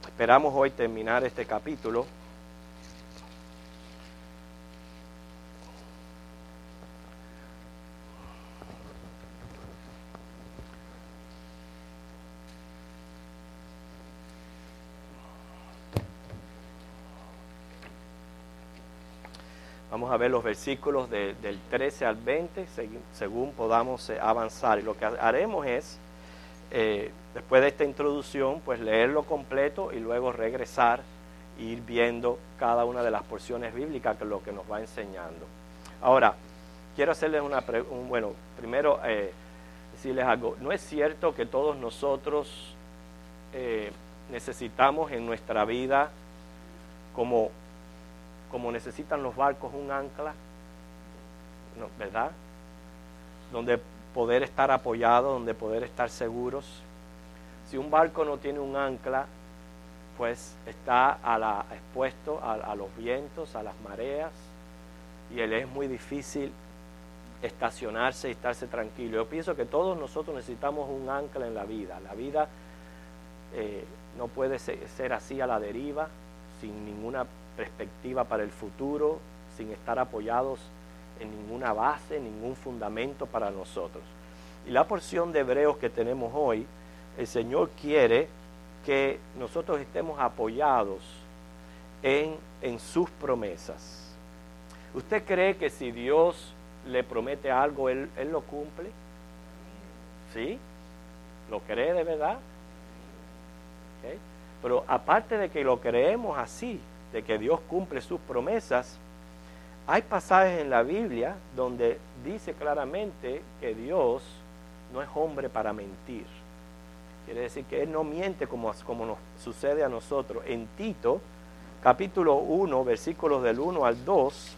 Esperamos hoy terminar este capítulo. Vamos a ver los versículos del 13 al 20, según podamos avanzar. Y lo que haremos es, después de esta introducción, pues leerlo completo y luego regresar e ir viendo cada una de las porciones bíblicas, que es lo que nos va enseñando. Ahora, quiero hacerles primero decirles algo. No es cierto que todos nosotros necesitamos en nuestra vida, como necesitan los barcos, un ancla, ¿no? ¿Verdad? Donde poder estar apoyado, donde poder estar seguros. Si un barco no tiene un ancla, pues está expuesto a los vientos, a las mareas, y es muy difícil estacionarse y estarse tranquilo. Yo pienso que todos nosotros necesitamos un ancla en la vida. La vida no puede ser así a la deriva, sin ninguna perspectiva para el futuro, sin estar apoyados en ninguna base, ningún fundamento para nosotros. Y la porción de Hebreos que tenemos hoy, el Señor quiere que nosotros estemos apoyados en sus promesas. ¿Usted cree que si Dios le promete algo, Él lo cumple? ¿Sí? ¿Lo cree de verdad? ¿Okay? Pero aparte de que lo creemos así, de que Dios cumple sus promesas, hay pasajes en la Biblia donde dice claramente que Dios no es hombre para mentir. Quiere decir que Él no miente como nos sucede a nosotros. En Tito, capítulo 1, versículos del 1 al 2,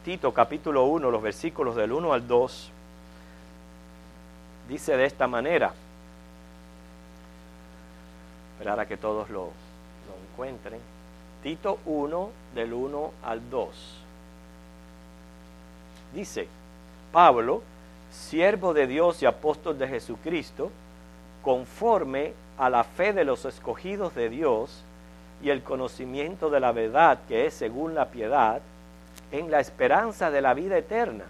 Tito, capítulo 1, los versículos del 1 al 2, dice de esta manera. Esperar a que todos lo encuentren. Tito 1, del 1 al 2. Dice: Pablo, siervo de Dios y apóstol de Jesucristo, conforme a la fe de los escogidos de Dios y el conocimiento de la verdad que es según la piedad, en la esperanza de la vida eterna,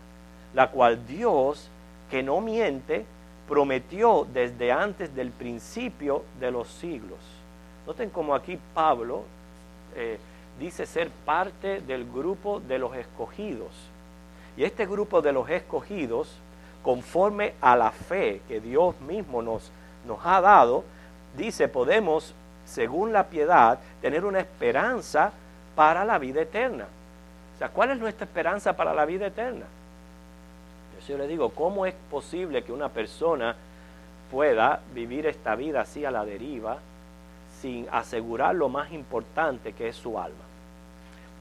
la cual Dios, que no miente, prometió desde antes del principio de los siglos. Noten como aquí Pablo dice ser parte del grupo de los escogidos. Y este grupo de los escogidos, conforme a la fe que Dios mismo nos ha dado, dice, podemos, según la piedad, tener una esperanza para la vida eterna. O sea, ¿cuál es nuestra esperanza para la vida eterna? Yo le digo, ¿cómo es posible que una persona pueda vivir esta vida así a la deriva sin asegurar lo más importante, que es su alma?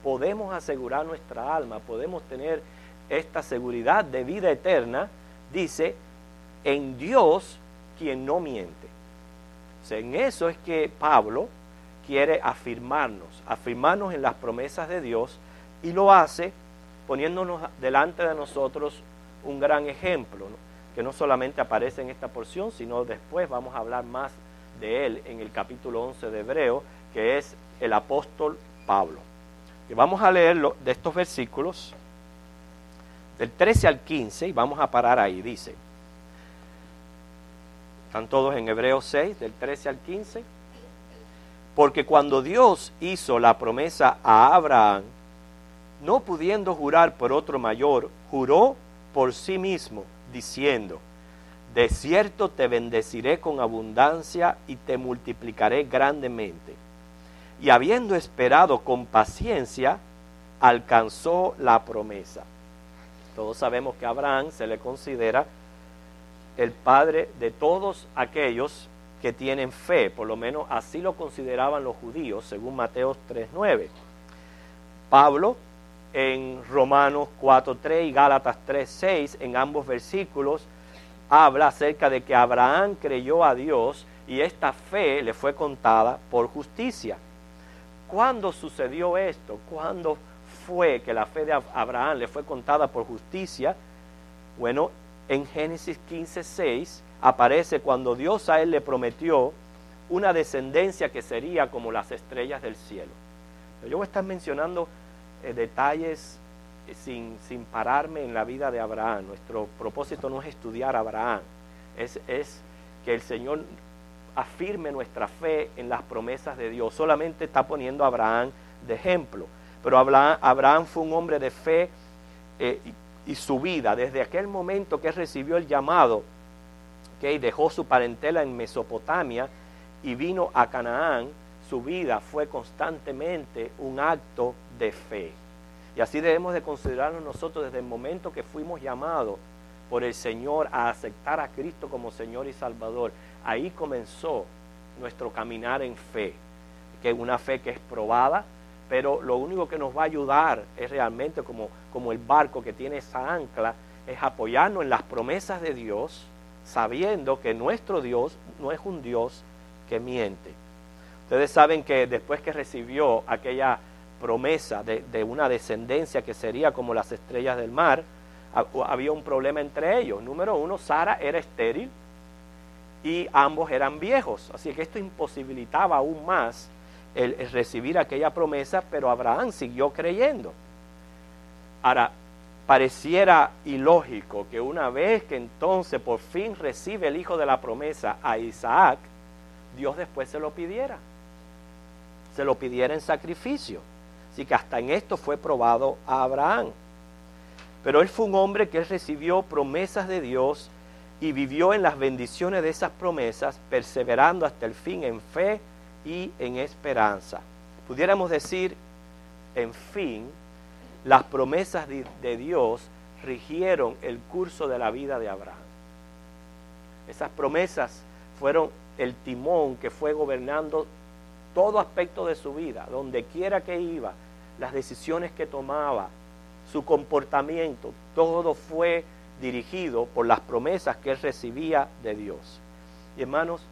Podemos asegurar nuestra alma, podemos tener esta seguridad de vida eterna, dice, en Dios quien no miente. O sea, en eso es que Pablo quiere afirmarnos en las promesas de Dios, y lo hace poniéndonos delante de nosotros un gran ejemplo, ¿no? Que no solamente aparece en esta porción, sino después vamos a hablar más de él en el capítulo 11 de Hebreo, que es el apóstol Pablo. Y vamos a leerlo de estos versículos del 13 al 15 y vamos a parar ahí. Dice, están todos en Hebreos 6, del 13 al 15. Porque cuando Dios hizo la promesa a Abraham, no pudiendo jurar por otro mayor, juró por sí mismo, diciendo, de cierto te bendeciré con abundancia y te multiplicaré grandemente. Y habiendo esperado con paciencia, alcanzó la promesa. Todos sabemos que a Abraham se le considera el padre de todos aquellos que tienen fe, por lo menos así lo consideraban los judíos, según Mateo 3:9. Pablo, en Romanos 4:3 y Gálatas 3:6, en ambos versículos, habla acerca de que Abraham creyó a Dios y esta fe le fue contada por justicia. ¿cuándo sucedió esto? ¿Cuándo fue que la fe de Abraham le fue contada por justicia? Bueno, en Génesis 15:6 aparece cuando Dios a él le prometió una descendencia que sería como las estrellas del cielo. Yo voy a estar mencionando detalles sin pararme en la vida de Abraham. Nuestro propósito no es estudiar a Abraham, es que el Señor afirme nuestra fe en las promesas de Dios. Solamente está poniendo a Abraham de ejemplo, pero Abraham fue un hombre de fe y su vida, desde aquel momento que recibió el llamado, dejó su parentela en Mesopotamia y vino a Canaán, su vida fue constantemente un acto de fe. Y así debemos de considerarnos nosotros desde el momento que fuimos llamados por el Señor a aceptar a Cristo como Señor y Salvador. Ahí comenzó nuestro caminar en fe, que es una fe que es probada, pero lo único que nos va a ayudar es realmente como el barco que tiene esa ancla, es apoyarnos en las promesas de Dios, sabiendo que nuestro Dios no es un Dios que miente. Ustedes saben que después que recibió aquella promesa de una descendencia que sería como las estrellas del mar, había un problema entre ellos. Número uno, Sara era estéril y ambos eran viejos, así que esto imposibilitaba aún más el recibir aquella promesa, pero Abraham siguió creyendo. Ahora, pareciera ilógico que una vez que entonces por fin recibe el hijo de la promesa a Isaac, Dios después se lo pidiera en sacrificio. Así que hasta en esto fue probado a Abraham. Pero él fue un hombre que recibió promesas de Dios y vivió en las bendiciones de esas promesas, perseverando hasta el fin en fe y en esperanza. Pudiéramos decir, en fin, las promesas de Dios rigieron el curso de la vida de Abraham. Esas promesas fueron el timón que fue gobernando todo aspecto de su vida, donde quiera que iba, las decisiones que tomaba, su comportamiento, todo fue dirigido por las promesas que él recibía de Dios. Y hermanos,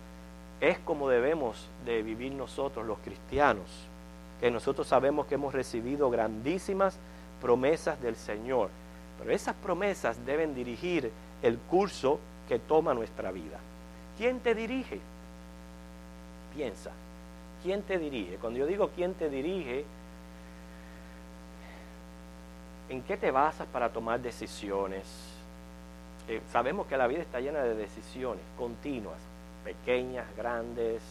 es como debemos de vivir nosotros los cristianos, que nosotros sabemos que hemos recibido grandísimas promesas del Señor, pero esas promesas deben dirigir el curso que toma nuestra vida. ¿Quién te dirige? Piensa, ¿quién te dirige? Cuando yo digo quién te dirige, ¿en qué te basas para tomar decisiones? Sabemos que la vida está llena de decisiones continuas, pequeñas, grandes,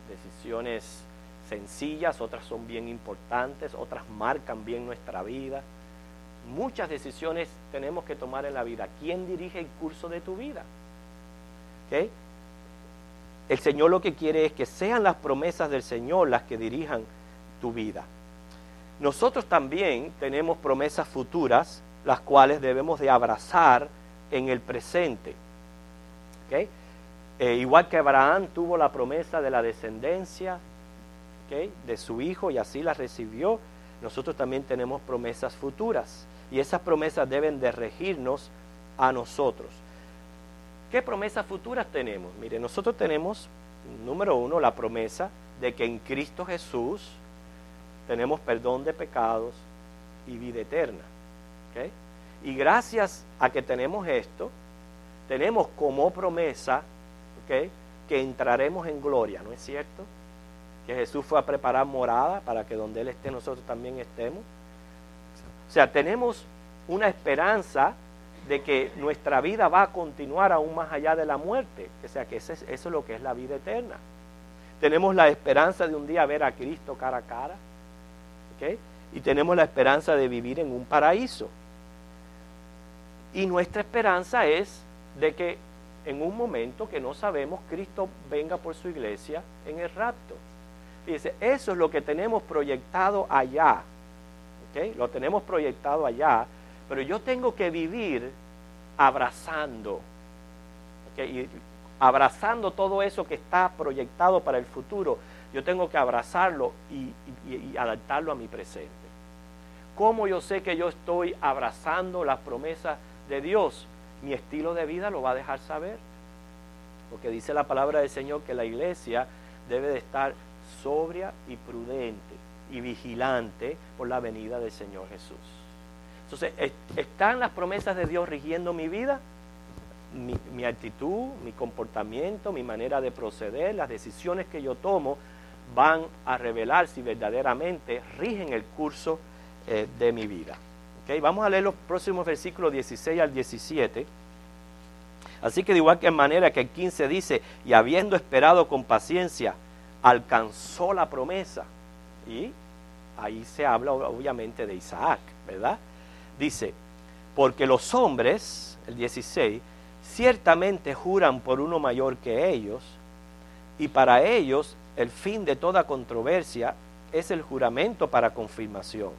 decisiones sencillas, otras son bien importantes, otras marcan bien nuestra vida. Muchas decisiones tenemos que tomar en la vida. ¿Quién dirige el curso de tu vida? ¿Okay? El Señor lo que quiere es que sean las promesas del Señor las que dirijan tu vida. Nosotros también tenemos promesas futuras, las cuales debemos de abrazar en el presente. ¿Okay? Igual que Abraham tuvo la promesa de la descendencia, ¿okay?, de su hijo, y así la recibió, nosotros también tenemos promesas futuras. Y esas promesas deben de regirnos a nosotros. ¿Qué promesas futuras tenemos? Mire, nosotros tenemos, número uno, la promesa de que en Cristo Jesús tenemos perdón de pecados y vida eterna. ¿Okay? Y gracias a que tenemos esto, tenemos como promesa, ¿okay?, que entraremos en gloria, ¿no es cierto? Que Jesús fue a preparar morada para que donde Él esté nosotros también estemos. O sea, tenemos una esperanza de que nuestra vida va a continuar aún más allá de la muerte. O sea, que eso es lo que es la vida eterna. Tenemos la esperanza de un día ver a Cristo cara a cara. ¿Okay? Y tenemos la esperanza de vivir en un paraíso. Y nuestra esperanza es de que en un momento que no sabemos, Cristo venga por su iglesia en el rapto. Fíjense, eso es lo que tenemos proyectado allá. ¿Okay? Lo tenemos proyectado allá, pero yo tengo que vivir abrazando. ¿Okay? Y abrazando todo eso que está proyectado para el futuro. Yo tengo que abrazarlo y adaptarlo a mi presente. ¿Cómo yo sé que yo estoy abrazando las promesas de Dios? Mi estilo de vida lo va a dejar saber. Porque dice la palabra del Señor que la iglesia debe de estar sobria y prudente. y vigilante por la venida del Señor Jesús. Entonces, ¿están las promesas de Dios rigiendo mi vida? Mi actitud, mi comportamiento, mi manera de proceder, las decisiones que yo tomo van a revelar si verdaderamente rigen el curso de mi vida. ¿Okay? Vamos a leer los próximos versículos 16 al 17. Así que de igual que manera que el 15 dice, y habiendo esperado con paciencia, alcanzó la promesa. Y ahí se habla obviamente de Isaac, ¿verdad? Dice, porque los hombres, el 16, ciertamente juran por uno mayor que ellos, y para ellos el fin de toda controversia es el juramento para confirmación.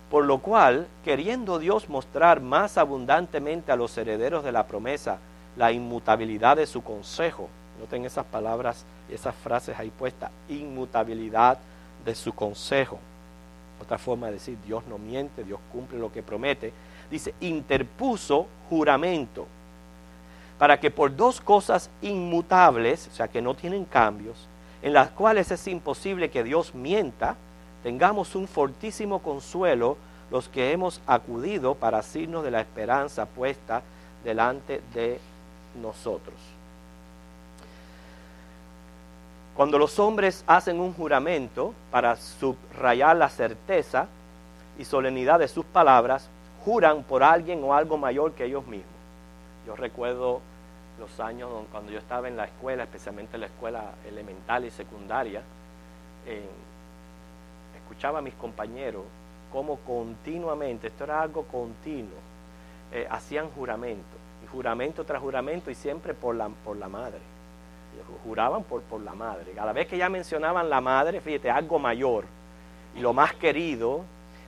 Por lo cual, queriendo Dios mostrar más abundantemente a los herederos de la promesa la inmutabilidad de su consejo, noten esas palabras y esas frases ahí puestas, inmutabilidad de su consejo. Otra forma de decir, Dios no miente, Dios cumple lo que promete. Dice, interpuso juramento, para que por dos cosas inmutables, o sea que no tienen cambios, en las cuales es imposible que Dios mienta, tengamos un fortísimo consuelo los que hemos acudido para asirnos de la esperanza puesta delante de nosotros. Cuando los hombres hacen un juramento para subrayar la certeza y solemnidad de sus palabras, juran por alguien o algo mayor que ellos mismos. Yo recuerdo los años cuando yo estaba en la escuela, especialmente en la escuela elemental y secundaria, escuchaba a mis compañeros cómo continuamente, esto era algo continuo, hacían juramento, y juramento tras juramento, y siempre por la madre. Juraban por la madre. Cada vez que ya mencionaban la madre, fíjate, algo mayor y lo más querido,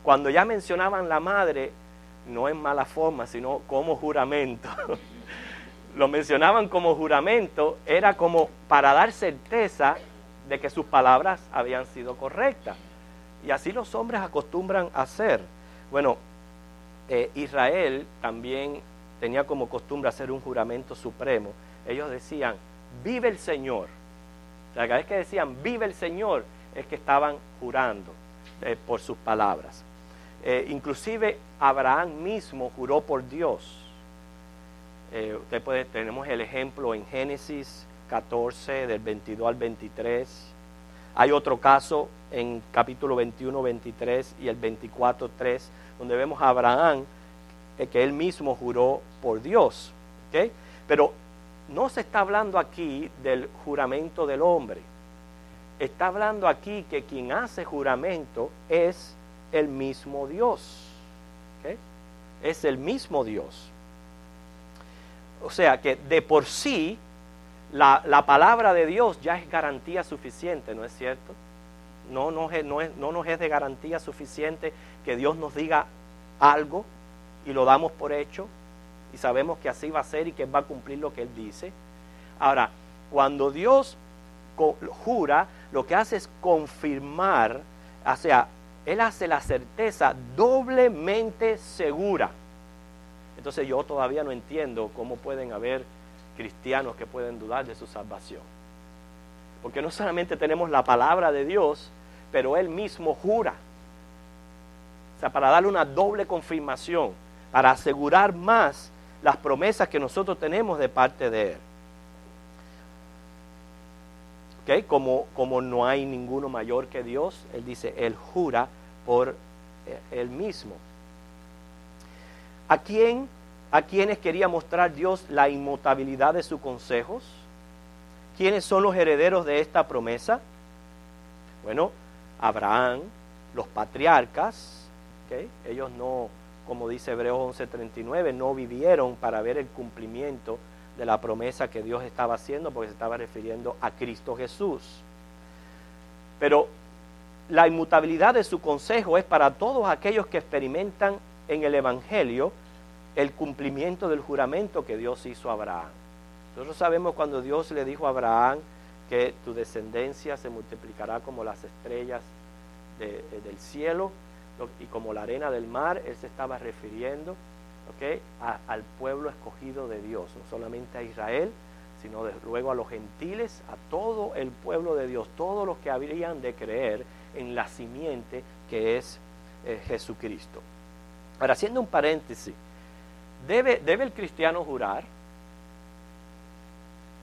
cuando ya mencionaban la madre, no en mala forma, sino como juramento. Lo mencionaban como juramento, era como para dar certeza de que sus palabras habían sido correctas. Y así los hombres acostumbran a hacer. Bueno, Israel también tenía como costumbre hacer un juramento supremo. Ellos decían, vive el Señor. O sea, cada vez que decían, vive el Señor, es que estaban jurando por sus palabras. Inclusive Abraham mismo juró por Dios. Tenemos el ejemplo en Génesis 14, del 22 al 23. Hay otro caso en capítulo 21, 23 y el 24, 3, donde vemos a Abraham que él mismo juró por Dios. ¿Okay? Pero no se está hablando aquí del juramento del hombre. Está hablando aquí que quien hace juramento es el mismo Dios. ¿Okay? Es el mismo Dios. O sea que de por sí la palabra de Dios ya es garantía suficiente, ¿no es cierto? No nos es de garantía suficiente que Dios nos diga algo y lo damos por hecho y sabemos que así va a ser y que Él va a cumplir lo que Él dice. Ahora, cuando Dios jura, lo que hace es confirmar, o sea, Él hace la certeza doblemente segura. Entonces yo todavía no entiendo cómo pueden haber cristianos que pueden dudar de su salvación. Porque no solamente tenemos la palabra de Dios, pero Él mismo jura. O sea, para darle una doble confirmación, para asegurar más las promesas que nosotros tenemos de parte de Él. ¿Okay? Como no hay ninguno mayor que Dios, Él dice, Él jura por Él mismo. ¿A quiénes quería mostrar Dios la inmutabilidad de sus consejos? ¿Quiénes son los herederos de esta promesa? Bueno, Abraham, los patriarcas, ¿okay? Ellos no, como dice Hebreos 11:39, no vivieron para ver el cumplimiento de la promesa que Dios estaba haciendo, porque se estaba refiriendo a Cristo Jesús. Pero la inmutabilidad de su consejo es para todos aquellos que experimentan en el Evangelio el cumplimiento del juramento que Dios hizo a Abraham. Nosotros sabemos cuando Dios le dijo a Abraham que tu descendencia se multiplicará como las estrellas del cielo y como la arena del mar. Él se estaba refiriendo, ¿okay?, al pueblo escogido de Dios, no solamente a Israel, sino luego a los gentiles, a todo el pueblo de Dios, todos los que habrían de creer en la simiente que es Jesucristo. Ahora, haciendo un paréntesis, ¿debe el cristiano jurar?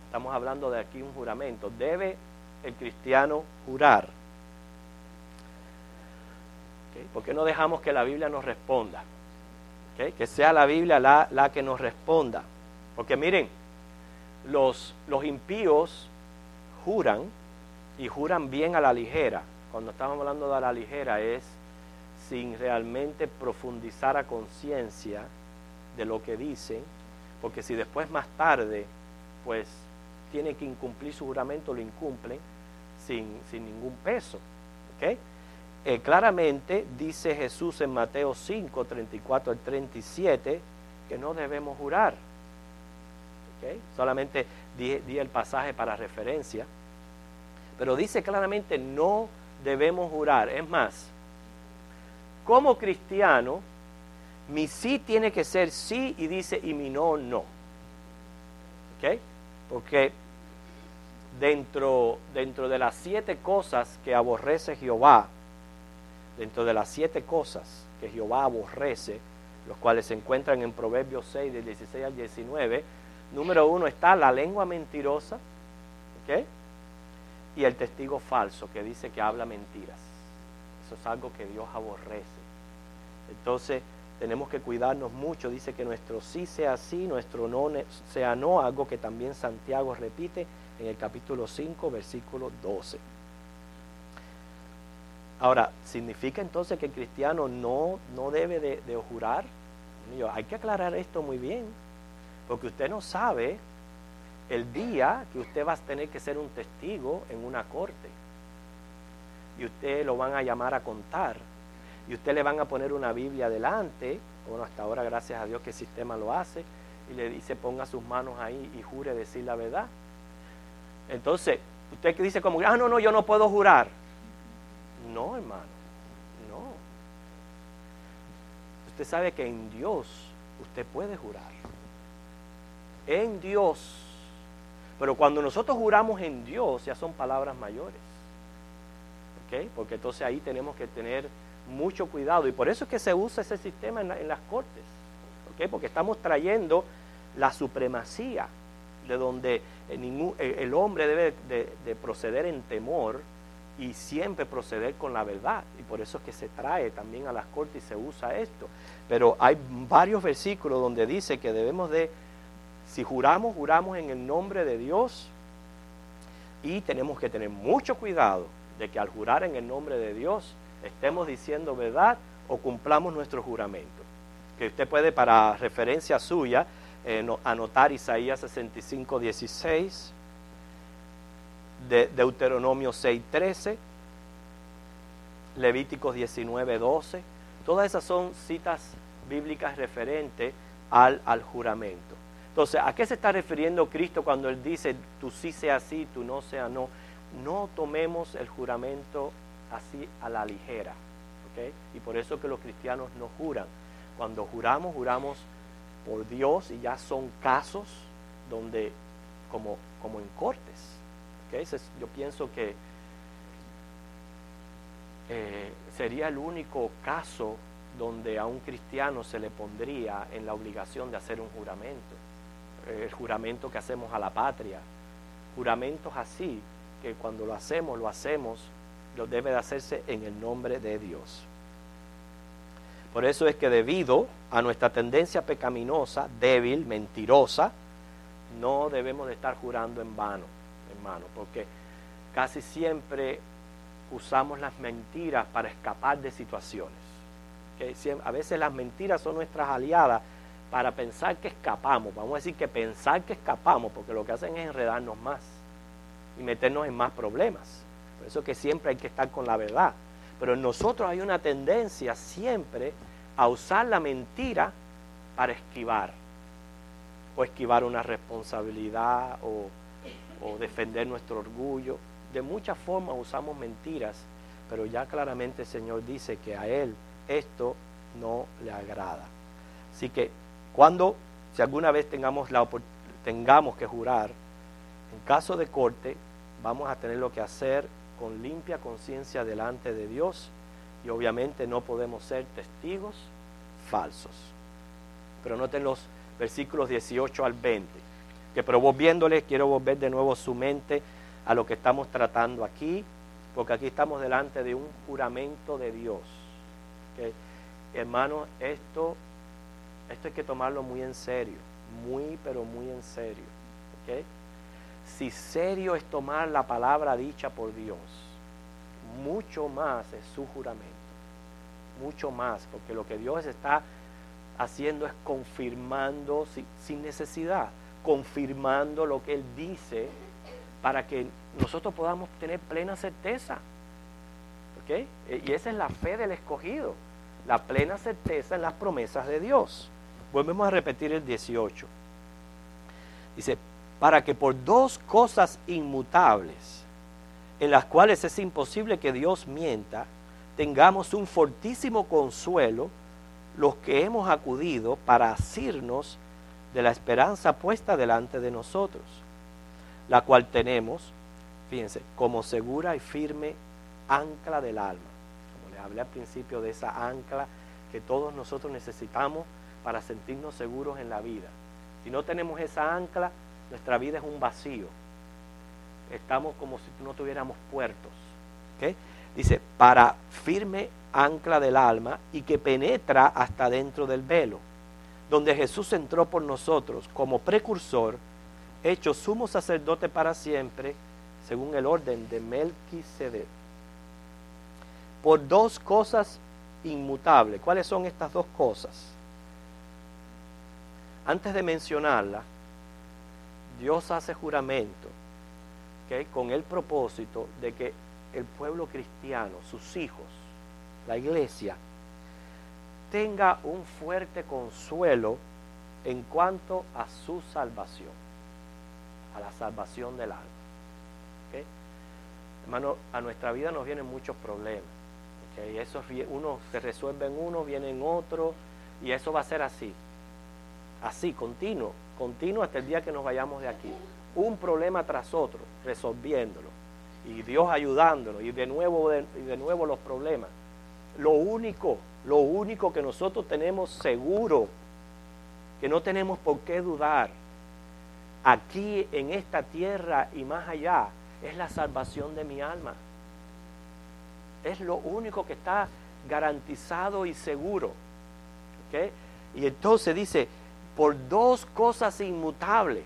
Estamos hablando de aquí un juramento. ¿Debe el cristiano jurar? ¿Okay? ¿Por qué no dejamos que la Biblia nos responda? ¿Okay? Que sea la Biblia la que nos responda. Porque miren, los impíos juran, y juran bien a la ligera. Cuando estamos hablando de a la ligera es sin realmente profundizar a conciencia de lo que dicen, porque si después más tarde pues tiene que incumplir su juramento, lo incumplen sin ningún peso. ¿Okay? Claramente dice Jesús en Mateo 5, 34 al 37 que no debemos jurar. ¿Okay? Solamente di el pasaje para referencia, pero dice claramente no debemos jurar. Es más, como cristiano, mi sí tiene que ser sí, y dice y mi no, no. ¿Okay? Porque dentro de las 7 cosas que aborrece Jehová, dentro de las 7 cosas que Jehová aborrece, los cuales se encuentran en Proverbios 6, del 16 al 19, número 1 está la lengua mentirosa, ¿okay? Y el testigo falso, que dice que habla mentiras. Eso es algo que Dios aborrece. Entonces tenemos que cuidarnos mucho. Dice que nuestro sí sea sí, nuestro no sea no, algo que también Santiago repite en el capítulo 5, versículo 12. Ahora, ¿significa entonces que el cristiano no debe de jurar? Hay que aclarar esto muy bien, porque usted no sabe el día que usted va a tener que ser un testigo en una corte, y usted lo van a llamar a contar, y usted le van a poner una Biblia delante. Bueno, hasta ahora gracias a Dios que el sistema lo hace, y le dice ponga sus manos ahí y jure decir la verdad. Entonces, usted que dice como, no, yo no puedo jurar. No, hermano, no. Usted sabe que en Dios usted puede jurar. En Dios. Pero cuando nosotros juramos en Dios, ya son palabras mayores. ¿Okay? Porque entonces ahí tenemos que tener mucho cuidado. Y por eso es que se usa ese sistema en las cortes. ¿Okay? Porque estamos trayendo la supremacía, de donde el hombre debe de proceder en temor y siempre proceder con la verdad. Y por eso es que se trae también a las cortes y se usa esto. Pero hay varios versículos donde dice que debemos de, si juramos, juramos en el nombre de Dios, y tenemos que tener mucho cuidado de que al jurar en el nombre de Dios estemos diciendo verdad o cumplamos nuestro juramento. Que usted puede, para referencia suya, anotar Isaías 65, 16, Deuteronomio 6:13, Levíticos 19:12. Todas esas son citas bíblicas referentes al juramento. Entonces, ¿a qué se está refiriendo Cristo cuando Él dice tú sí sea sí, tú no sea no? No tomemos el juramento así a la ligera, ¿okay? Y por eso que los cristianos no juran. Cuando juramos, juramos por Dios, y ya son casos donde, como en cortes. ¿Okay? Yo pienso que sería el único caso donde a un cristiano se le pondría en la obligación de hacer un juramento. El juramento que hacemos a la patria. Juramentos así, que cuando lo hacemos, lo debe de hacerse en el nombre de Dios. Por eso es que debido a nuestra tendencia pecaminosa, débil, mentirosa, no debemos de estar jurando en vano, hermano, porque casi siempre usamos las mentiras para escapar de situaciones. ¿Okay? A veces las mentiras son nuestras aliadas para pensar que escapamos. Vamos a decir que pensar que escapamos, porque lo que hacen es enredarnos más y meternos en más problemas. Por eso que siempre hay que estar con la verdad. Pero en nosotros hay una tendencia siempre a usar la mentira para esquivar, o esquivar una responsabilidad, o defender nuestro orgullo. De muchas formas usamos mentiras, pero ya claramente el Señor dice que a Él esto no le agrada. Así que si alguna vez tengamos que jurar, en caso de corte, vamos a tener lo que hacer con limpia conciencia delante de Dios y obviamente no podemos ser testigos falsos. Pero noten los versículos 18 al 20, que pero vos viéndoles quiero volver de nuevo su mente a lo que estamos tratando aquí, porque aquí estamos delante de un juramento de Dios. ¿Okay? Hermanos, esto hay que tomarlo muy en serio, muy pero muy en serio. ¿Okay? Si serio es tomar la palabra dicha por Dios, mucho más es su juramento, mucho más, porque lo que Dios está haciendo es confirmando, sin necesidad, confirmando lo que Él dice para que nosotros podamos tener plena certeza. ¿Okay? Y esa es la fe del escogido, la plena certeza en las promesas de Dios. Volvemos a repetir el 18. Dice, para que por dos cosas inmutables, en las cuales es imposible que Dios mienta, tengamos un fortísimo consuelo los que hemos acudido para asirnos de la esperanza puesta delante de nosotros, la cual tenemos, fíjense, como segura y firme ancla del alma. Como les hablé al principio de esa ancla que todos nosotros necesitamos para sentirnos seguros en la vida. Si no tenemos esa ancla, nuestra vida es un vacío. Estamos como si no tuviéramos puertos. ¿Okay? Dice, para firme ancla del alma y que penetra hasta dentro del velo, donde Jesús entró por nosotros como precursor, hecho sumo sacerdote para siempre, según el orden de Melquisedec. Por dos cosas inmutables. ¿Cuáles son estas dos cosas? Antes de mencionarla, Dios hace juramento, ¿okay? Con el propósito de que el pueblo cristiano, sus hijos, la iglesia, tenga un fuerte consuelo en cuanto a su salvación, a la salvación del alma. ¿Okay? Hermano, a nuestra vida nos vienen muchos problemas. ¿Okay? Eso, uno se resuelve en uno, viene en otro, y eso va a ser así. Así, continuo hasta el día que nos vayamos de aquí. Un problema tras otro, resolviéndolo. Y Dios ayudándonos, y de nuevo los problemas. Lo único que nosotros tenemos seguro, que no tenemos por qué dudar, aquí en esta tierra y más allá, es la salvación de mi alma. Es lo único que está garantizado y seguro. ¿Okay? Y entonces dice, por dos cosas inmutables.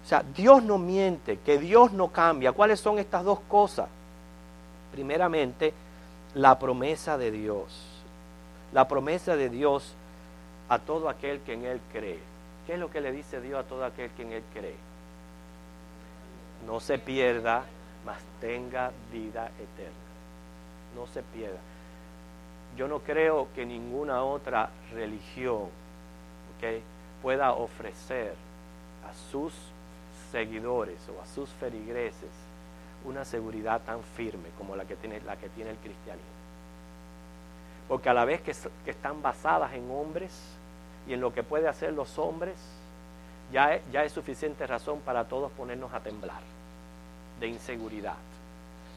O sea, Dios no miente, que Dios no cambia. ¿Cuáles son estas dos cosas? Primeramente, la promesa de Dios. La promesa de Dios a todo aquel que en Él cree. ¿Qué es lo que le dice Dios a todo aquel que en Él cree? No se pierda, mas tenga vida eterna. No se pierda. Yo no creo que ninguna otra religión, ¿okay?, pueda ofrecer a sus seguidores o a sus feligreses una seguridad tan firme como la que tiene el cristianismo. Porque a la vez que están basadas en hombres y en lo que puede hacer los hombres, ya es suficiente razón para todos ponernos a temblar de inseguridad.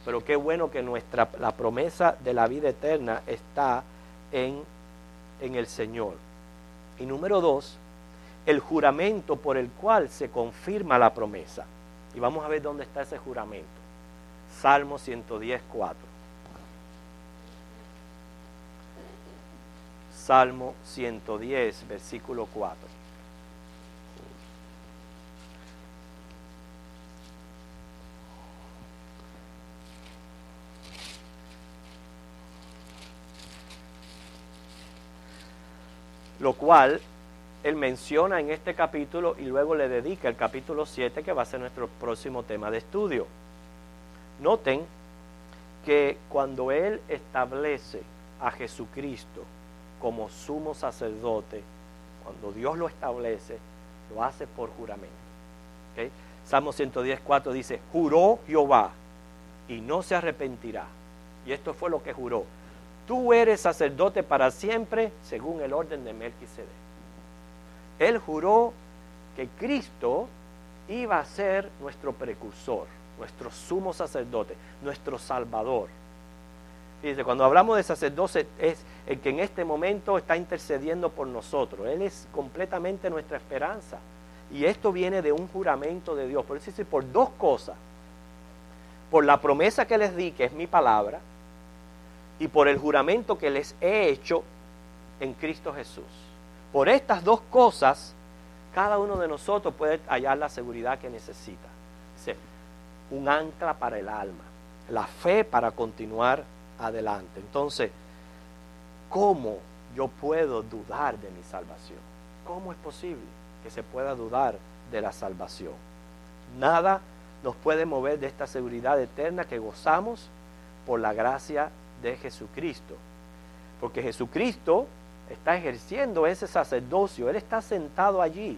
Pero qué bueno que la promesa de la vida eterna está en el Señor. Y número dos, el juramento por el cual se confirma la promesa. Y vamos a ver dónde está ese juramento. Salmo 110:4. Salmo 110, versículo 4. Lo cual él menciona en este capítulo y luego le dedica el capítulo 7, que va a ser nuestro próximo tema de estudio. Noten que cuando él establece a Jesucristo como sumo sacerdote, cuando Dios lo establece, lo hace por juramento. ¿Okay? Salmo 110:4 dice, juró Jehová y no se arrepentirá. Y esto fue lo que juró. Tú eres sacerdote para siempre, según el orden de Melquisedec. Él juró que Cristo iba a ser nuestro precursor. nuestro sumo sacerdote, nuestro Salvador. Fíjense, cuando hablamos de sacerdote es el que en este momento está intercediendo por nosotros. Él es completamente nuestra esperanza. Y esto viene de un juramento de Dios. Por eso dice, por dos cosas. Por la promesa que les di, que es mi palabra, y por el juramento que les he hecho en Cristo Jesús. Por estas dos cosas, cada uno de nosotros puede hallar la seguridad que necesita. Dice, un ancla para el alma, la fe para continuar adelante. Entonces, ¿cómo yo puedo dudar de mi salvación? ¿Cómo es posible que se pueda dudar de la salvación? Nada nos puede mover de esta seguridad eterna que gozamos por la gracia de Jesucristo. Porque Jesucristo está ejerciendo ese sacerdocio, Él está sentado allí.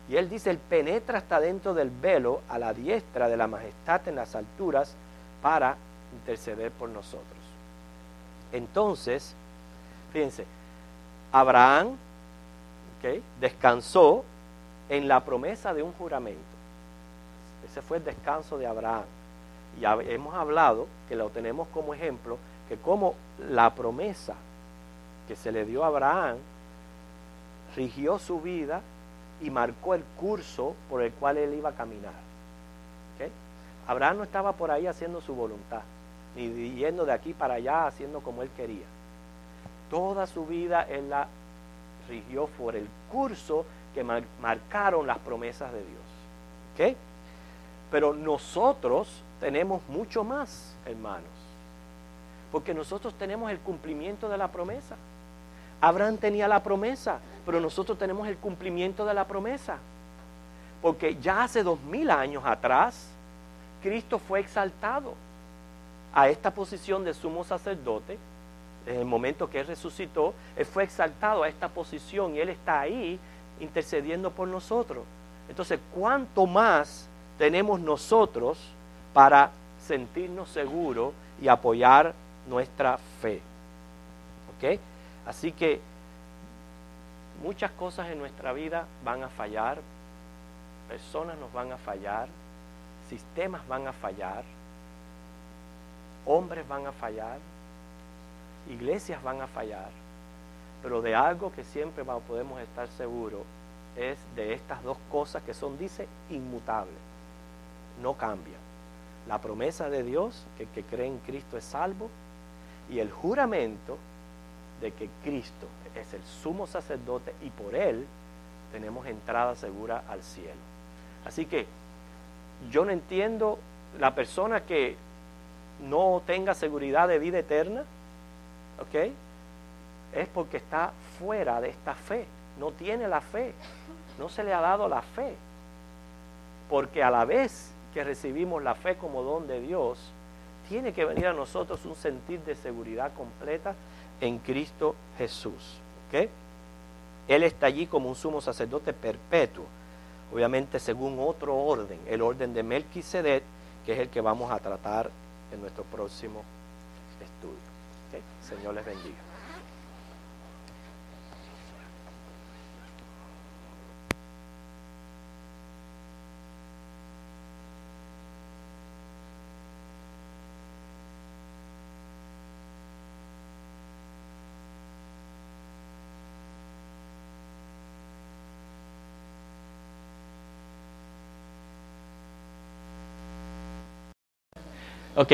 Y Él dice, Él penetra hasta dentro del velo a la diestra de la majestad en las alturas para interceder por nosotros. Entonces, fíjense, Abraham descansó en la promesa de un juramento. Ese fue el descanso de Abraham. Y hemos hablado, que lo tenemos como ejemplo, que como la promesa que se le dio a Abraham rigió su vida y marcó el curso por el cual él iba a caminar. Abraham no estaba por ahí haciendo su voluntad, ni yendo de aquí para allá haciendo como él quería. Toda su vida él la rigió por el curso que marcaron las promesas de Dios. Pero nosotros tenemos mucho más, hermanos, porque nosotros tenemos el cumplimiento de la promesa. Abraham tenía la promesa, pero nosotros tenemos el cumplimiento de la promesa, porque ya hace 2000 años atrás Cristo fue exaltado a esta posición de sumo sacerdote. En el momento que Él resucitó, Él fue exaltado a esta posición y Él está ahí intercediendo por nosotros. Entonces, ¿cuánto más tenemos nosotros para sentirnos seguros y apoyar nuestra fe? Así que muchas cosas en nuestra vida van a fallar, personas nos van a fallar, sistemas van a fallar, hombres van a fallar, iglesias van a fallar, pero de algo que siempre podemos estar seguros es de estas dos cosas que son, dice, inmutables, no cambian. La promesa de Dios, que el que cree en Cristo es salvo, y el juramento de que Cristo es el sumo sacerdote y por Él tenemos entrada segura al cielo. Así que yo no entiendo la persona que no tenga seguridad de vida eterna, es porque está fuera de esta fe, no tiene la fe, no se le ha dado la fe, porque a la vez que recibimos la fe como don de Dios, tiene que venir a nosotros un sentir de seguridad completa en Cristo Jesús. Él está allí como un sumo sacerdote perpetuo, obviamente según otro orden, el orden de Melquisedec, que es el que vamos a tratar en nuestro próximo estudio. Señor les bendiga. Ok,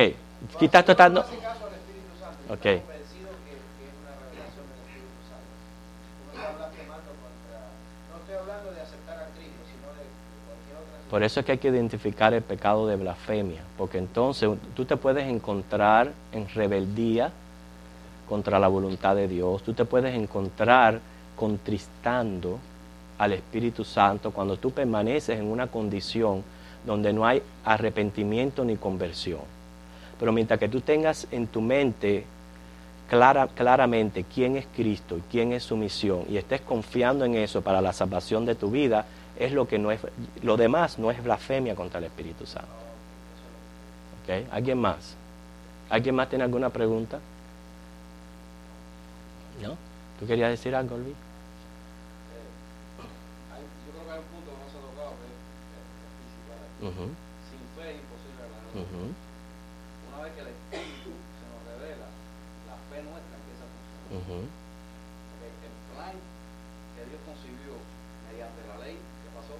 aquí está tratando. Ok. Por eso es que hay que identificar el pecado de blasfemia, porque entonces tú te puedes encontrar en rebeldía contra la voluntad de Dios, tú te puedes encontrar contristando al Espíritu Santo cuando tú permaneces en una condición donde no hay arrepentimiento ni conversión. Pero mientras que tú tengas en tu mente claramente quién es Cristo y quién es su misión, y estés confiando en eso para la salvación de tu vida, es lo que no es, lo demás no es blasfemia contra el Espíritu Santo. ¿Alguien más? ¿Alguien más tiene alguna pregunta? ¿No? ¿Tú querías decir algo, Luis? Yo creo que hay un punto que no se ha tocado, que es principal. Sin fe es imposible agradar Ujú, Una vez que el Espíritu se nos revela, la fe nuestra empieza a funcionar. ujú, Porque el plan que Dios concibió mediante la ley, ¿qué pasó?